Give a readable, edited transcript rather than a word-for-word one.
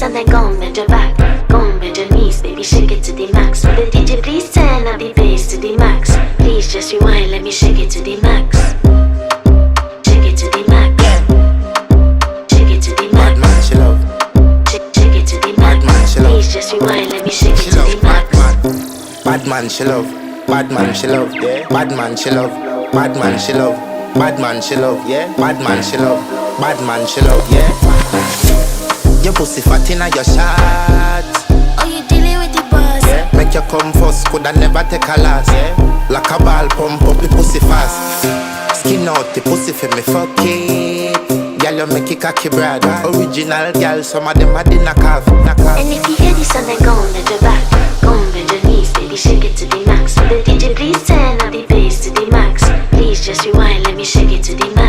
this and then go and bend your back. Go and bend your knees, baby, shake it to the max. Will the DJ please turn up the bass to the max? Please just rewind, let me shake it to the max. Shake it to the max. Shake it to the max. Bad man, she love. Shake it to the max. Bad man, she love. Please just rewind, let me shake it She to love. the max. Bad man, she love. Bad man, she love. Yeah. Bad man, she love. Bad man, she love. Bad man, she love. Yeah. Bad man, she love. Bad man, she love. Yeah. Your pussy fat inna your shot. Oh, you dealing with the boss? Yeah. Make you come first, coulda never take a last. Yeah. Like a ball, pump up the pussy fast. Skin out the pussy for me fuck it. Girl, you make it cocky brother. Original girl, some of them are the knockoff. And if you hear this and then go and bend your back. Go and bend your knees, baby, shake it to the max. Will the DJ please turn up the bass to the max? Please just rewind, let me shake it to the max.